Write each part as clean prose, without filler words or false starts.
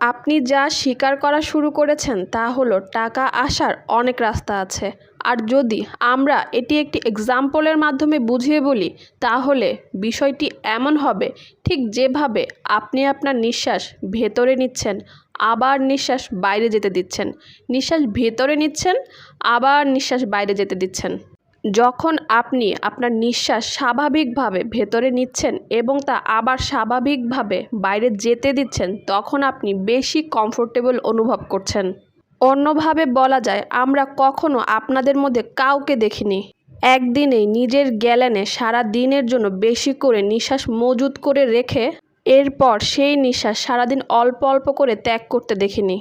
আপনি যা স্বীকার করা শুরু করেছেন তা হলো টাকা আসার অনেক রাস্তা আছে। আর যদি আমরা এটি একটি এক্সাম্পলের মাধ্যমে বুঝিয়ে বলি তাহলে বিষয়টি এমন হবে, ঠিক যেভাবে আপনি আপনার নিঃশ্বাস ভেতরে নিচ্ছেন, আবার নিঃশ্বাস বাইরে যেতে দিচ্ছেন, নিঃশ্বাস ভেতরে নিচ্ছেন, আবার নিঃশ্বাস বাইরে যেতে দিচ্ছেন। যখন আপনি আপনার নিঃশ্বাস স্বাভাবিকভাবে ভেতরে নিচ্ছেন এবং তা আবার স্বাভাবিকভাবে বাইরে যেতে দিচ্ছেন, তখন আপনি বেশি কমফোর্টেবল অনুভব করছেন। অন্যভাবে বলা যায়, আমরা কখনো আপনাদের মধ্যে কাউকে দেখিনি একদিনেই নিজের জ্ঞানে সারা দিনের জন্য বেশি করে নিঃশ্বাস মজুত করে রেখে এরপর সেই নিঃশ্বাস সারাদিন অল্প অল্প করে ত্যাগ করতে দেখিনি।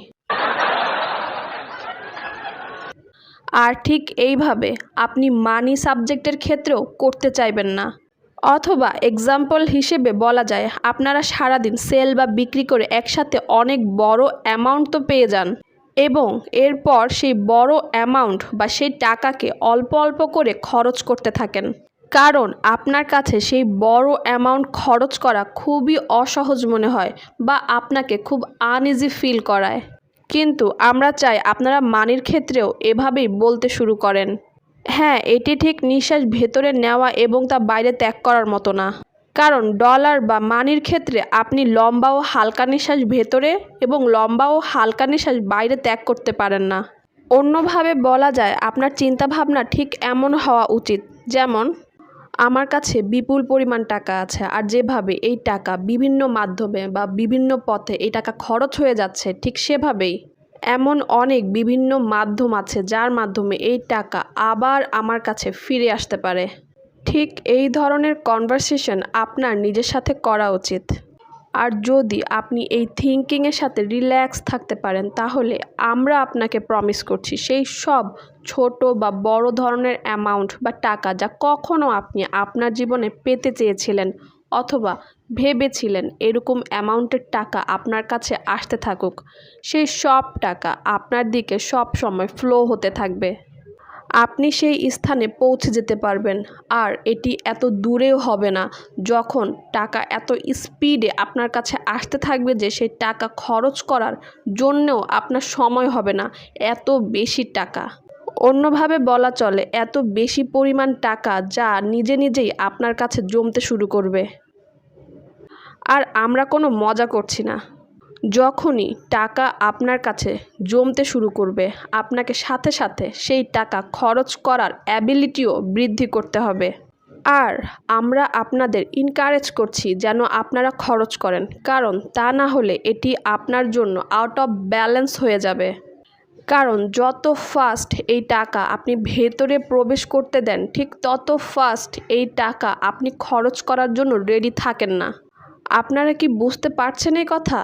আর ঠিক এইভাবে আপনি মানি সাবজেক্টের ক্ষেত্রেও করতে চাইবেন না। অথবা এক্সাম্পল হিসেবে বলা যায়, আপনারা সারাদিন সেল বা বিক্রি করে একসাথে অনেক বড় অ্যামাউন্ট তো পেয়ে যান এবং এরপর সেই বড় অ্যামাউন্ট বা সেই টাকাকে অল্প অল্প করে খরচ করতে থাকেন, কারণ আপনার কাছে সেই বড় অ্যামাউন্ট খরচ করা খুবই অসহজ মনে হয় বা আপনাকে খুব আনইজি ফিল করায়। কিন্তু আমরা চাই আপনারা মানির ক্ষেত্রেও এভাবেই বলতে শুরু করেন। হ্যাঁ, এটি ঠিক নিঃশ্বাস ভেতরে নেওয়া এবং তা বাইরে ত্যাগ করার মতো না, কারণ ডলার বা মানির ক্ষেত্রে আপনি লম্বা ও হালকা নিঃশ্বাস ভেতরে এবং লম্বা ও হালকা নিঃশ্বাস বাইরে ত্যাগ করতে পারেন না। অন্যভাবে বলা যায়, আপনার চিন্তাভাবনা ঠিক এমন হওয়া উচিত, যেমন আমার কাছে বিপুল পরিমাণ টাকা আছে, আর যেভাবে এই টাকা বিভিন্ন মাধ্যমে বা বিভিন্ন পথে এই টাকা খরচ হয়ে যাচ্ছে, ঠিক সেভাবেই এমন অনেক বিভিন্ন মাধ্যম আছে যার মাধ্যমে এই টাকা আবার আমার কাছে ফিরে আসতে পারে। ঠিক এই ধরনের কনভারসেশন আপনার নিজের সাথে করা উচিত। আর যদি আপনি এই থিঙ্কিংয়ের সাথে রিল্যাক্স থাকতে পারেন, তাহলে আমরা আপনাকে প্রমিস করছি সেই সব ছোট বা বড় ধরনের অ্যামাউন্ট বা টাকা যা কখনো আপনি আপনার জীবনে পেতে চেয়েছিলেন অথবা ভেবেছিলেন এরকম অ্যামাউন্টের টাকা আপনার কাছে আসতে থাকুক, সেই সব টাকা আপনার দিকে সব সময় ফ্লো হতে থাকবে। আপনি সেই স্থানে পৌঁছে যেতে পারবেন, আর এটি এত দূরেও হবে না যখন টাকা এত স্পিডে আপনার কাছে আসতে থাকবে যে সেই টাকা খরচ করার জন্যও আপনার সময় হবে না। এত বেশি টাকা, অন্যভাবে বলা চলে এত বেশি পরিমাণ টাকা যা নিজে নিজেই আপনার কাছে জমতে শুরু করবে। আর আমরা কোনো মজা করছি না। যখনই টাকা আপনার কাছে জমতে শুরু করবে, আপনাকে সাথে সাথে সেই টাকা খরচ করার অ্যাবিলিটিও বৃদ্ধি করতে হবে। আর আমরা আপনাদের এনকারেজ করছি যেন আপনারা খরচ করেন, কারণ তা না হলে এটি আপনার জন্য আউট অফ ব্যালেন্স হয়ে যাবে। কারণ যত ফাস্ট এই টাকা আপনি ভেতরে প্রবেশ করতে দেন, ঠিক তত ফাস্ট এই টাকা আপনি খরচ করার জন্য রেডি থাকেন না। আপনারা কি বুঝতে পারছেন এই কথা?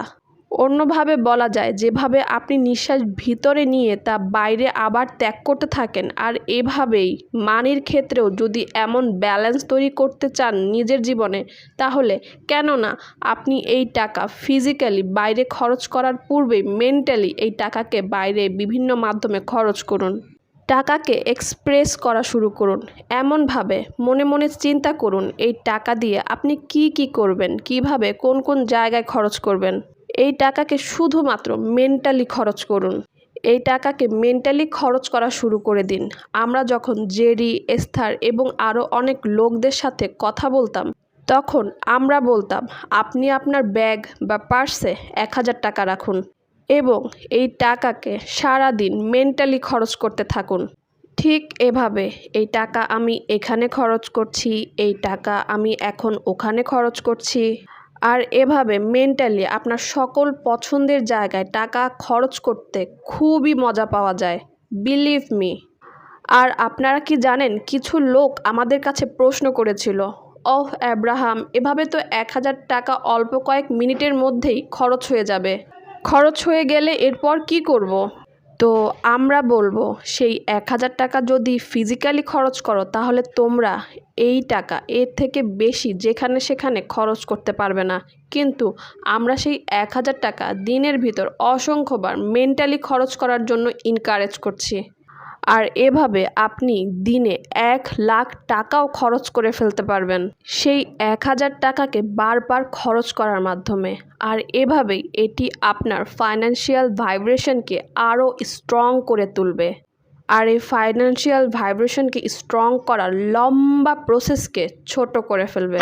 অন্যভাবে বলা যায়, যেভাবে আপনি নিঃশ্বাস ভিতরে নিয়ে তা বাইরে আবার ত্যাগ করতে থাকেন, আর এভাবেই মানির ক্ষেত্রেও যদি এমন ব্যালেন্স তৈরি করতে চান নিজের জীবনে, তাহলে কেন না আপনি এই টাকা ফিজিক্যালি বাইরে খরচ করার পূর্বেই মেন্টালি এই টাকাকে বাইরে বিভিন্ন মাধ্যমে খরচ করুন। টাকাকে এক্সপ্রেস করা শুরু করুন, এমনভাবে মনে মনে চিন্তা করুন এই টাকা দিয়ে আপনি কি কি করবেন, কিভাবে কোন কোন জায়গায় খরচ করবেন। এই টাকাকে শুধুমাত্র মেন্টালি খরচ করুন। এই টাকাকে মেন্টালি খরচ করা শুরু করে দিন। আমরা যখন জেরি, এস্থার এবং আরও অনেক লোকদের সাথে কথা বলতাম, তখন আমরা বলতাম, আপনি আপনার ব্যাগ বা পার্সে 1000 টাকা রাখুন এবং এই টাকাকে সারা দিন মেন্টালি খরচ করতে থাকুন। ঠিক এভাবে এই টাকা আমি এখানে খরচ করছি, এই টাকা আমি এখন ওখানে খরচ করছি, আর এভাবে মেন্টালি আপনার সকল পছন্দের জায়গায় টাকা খরচ করতে খুবই মজা পাওয়া যায়, বিলিভ মি। আর আপনারা কি জানেন, কিছু লোক আমাদের কাছে প্রশ্ন করেছিল, ওহ আব্রাহাম, এভাবে তো 1000 টাকা অল্প কয়েক মিনিটের মধ্যেই খরচ হয়ে যাবে, খরচ হয়ে গেলে এরপর কি করব? তো আমরা বলবো, সেই 1000 টাকা যদি ফিজিক্যালি খরচ করো তাহলে তোমরা এই টাকা এর থেকে বেশি যেখানে সেখানে খরচ করতে পারবে না, কিন্তু আমরা সেই 1000 টাকা দিনের ভিতর অসংখ্যবার মেন্টালি খরচ করার জন্য এনকারেজ করছি। আর এভাবে আপনি দিনে 1,00,000 টাকাও খরচ করে ফেলতে পারবেন সেই 1,000 টাকাকে বারবার খরচ করার মাধ্যমে। আর এভাবেই এটি আপনার ফাইন্যান্সিয়াল ভাইব্রেশনকে আরও স্ট্রং করে তুলবে। আর এই ফাইন্যান্সিয়াল ভাইব্রেশনকে স্ট্রং করার লম্বা প্রসেসকে ছোট করে ফেলবে।